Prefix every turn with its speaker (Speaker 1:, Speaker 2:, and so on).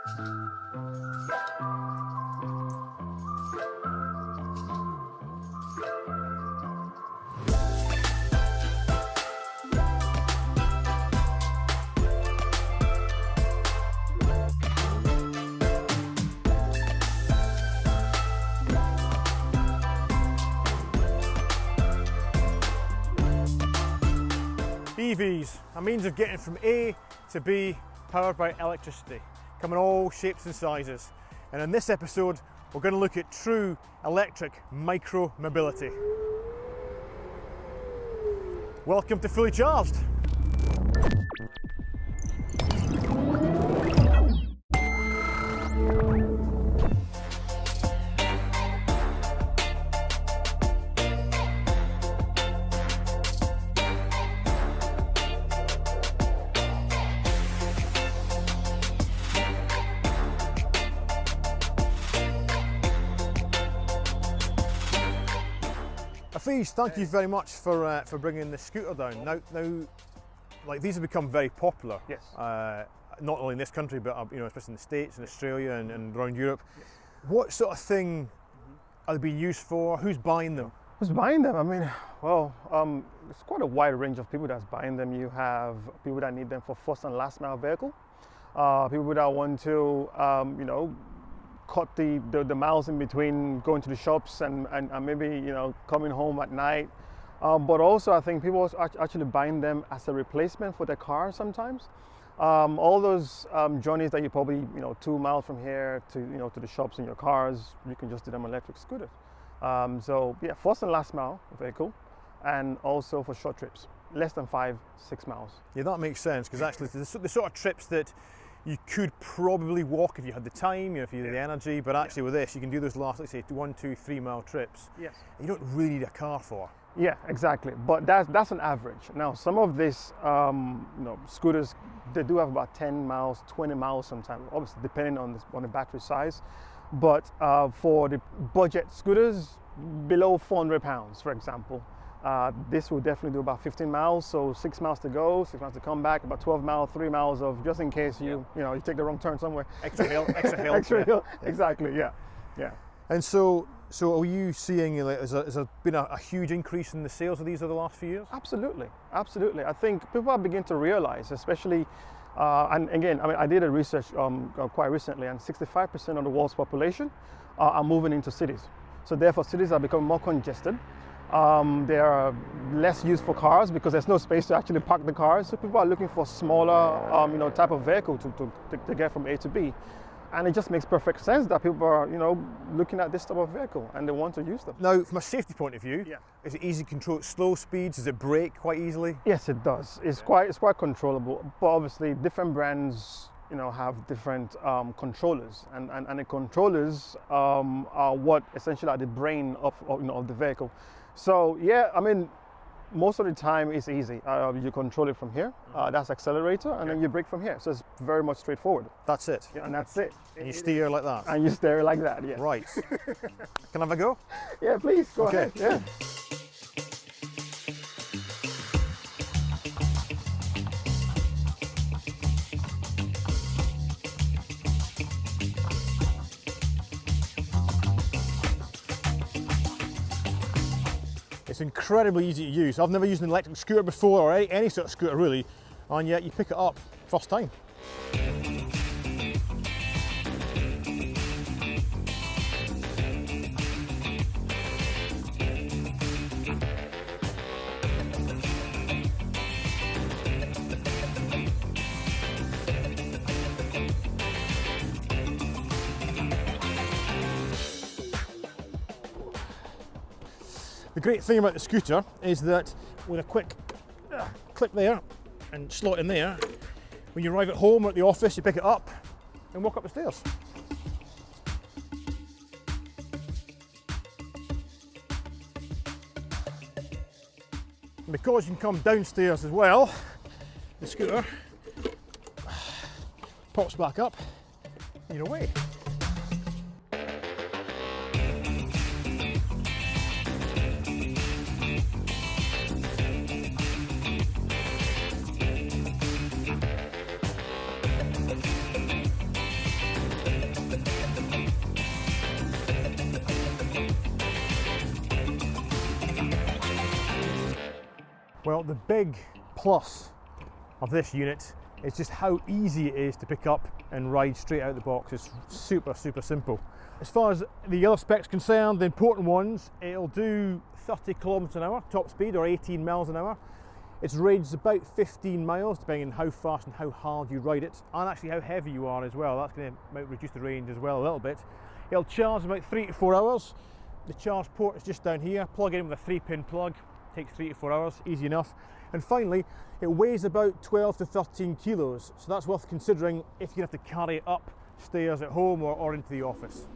Speaker 1: EVs, a means of getting from A to B powered by electricity, come in all shapes and sizes. And in this episode, we're going to look at true electric micro-mobility. Welcome to Fully Charged. Hafiz, thank you very much for bringing the scooter down. Now, like these have become very popular.
Speaker 2: Yes.
Speaker 1: Not only in this country, but especially in the States and Australia and around Europe. Yes. What sort of thing are they being used for? Who's buying them?
Speaker 2: Who's buying them? I mean, well, it's quite a wide range of people that's buying them. You have people that need them for first and last mile vehicle. People that want to, cut the miles in between going to the shops and maybe coming home at night. But also I think people are actually buying them as a replacement for their car sometimes. All those journeys that you probably 2 miles from here to to the shops in your cars, you can just do them on electric scooters. So yeah, first and last mile vehicle, and also for short trips, less than 5-6 miles.
Speaker 1: Yeah, that makes sense, because actually the sort of trips that you could probably walk if you had the time, if you had the energy, but actually with this, you can do those last, let's say, 1-2-3 mile trips.
Speaker 2: Yes.
Speaker 1: You don't really need a car for.
Speaker 2: Yeah, exactly. But that's an average. Now, some of these, scooters, they do have about 10 miles, 20 miles sometimes, obviously depending on the battery size. But for the budget scooters, below 400 pounds, for example, this will definitely do about 15 miles, so 6 miles to go, 6 miles to come back, about 12 miles, 3 miles of just in case you take the wrong turn somewhere.
Speaker 1: Extra hill.
Speaker 2: Extra hill, exactly, yeah.
Speaker 1: And so are you seeing, has there been a huge increase in the sales of these over the last few years?
Speaker 2: Absolutely. I think people are beginning to realize, especially, and again, I mean, I did a research quite recently, and 65% of the world's population are moving into cities. So therefore, cities are becoming more congested. They are less used for cars because there's no space to actually park the cars. So people are looking for smaller, type of vehicle to get from A to B. And it just makes perfect sense that people are, looking at this type of vehicle and they want to use them.
Speaker 1: Now, from a safety point of view, is it easy to control at slow speeds? Does it brake quite easily?
Speaker 2: Yes, it does. It's quite controllable. But obviously, different brands, have different controllers, and the controllers are what essentially are the brain of the vehicle. So yeah, I mean, most of the time it's easy. You control it from here. That's accelerator, and then you brake from here. So it's very much straightforward.
Speaker 1: That's it.
Speaker 2: Yeah, and that's it.
Speaker 1: And you steer like that.
Speaker 2: And you steer like that. Yeah.
Speaker 1: Right. Can I have a go?
Speaker 2: Yeah, please go ahead. Yeah.
Speaker 1: It's incredibly easy to use. I've never used an electric scooter before, or any sort of scooter really, and yet you pick it up first time. The great thing about the scooter is that with a quick click there and slot in there, when you arrive at home or at the office, you pick it up and walk up the stairs. And because you can come downstairs as well, the scooter pops back up and you're away. Well, the big plus of this unit is just how easy it is to pick up and ride straight out of the box. It's super, super simple. As far as the other specs concerned, the important ones, it'll do 30 kilometers an hour top speed, or 18 miles an hour. Its range is about 15 miles, depending on how fast and how hard you ride it, and actually how heavy you are as well. That's going to reduce the range as well a little bit. It'll charge about 3 to 4 hours. The charge port is just down here. Plug in with a 3-pin plug. Takes 3 to 4 hours, easy enough. And finally, it weighs about 12 to 13 kilos, so that's worth considering if you have to carry it up stairs at home or into the office.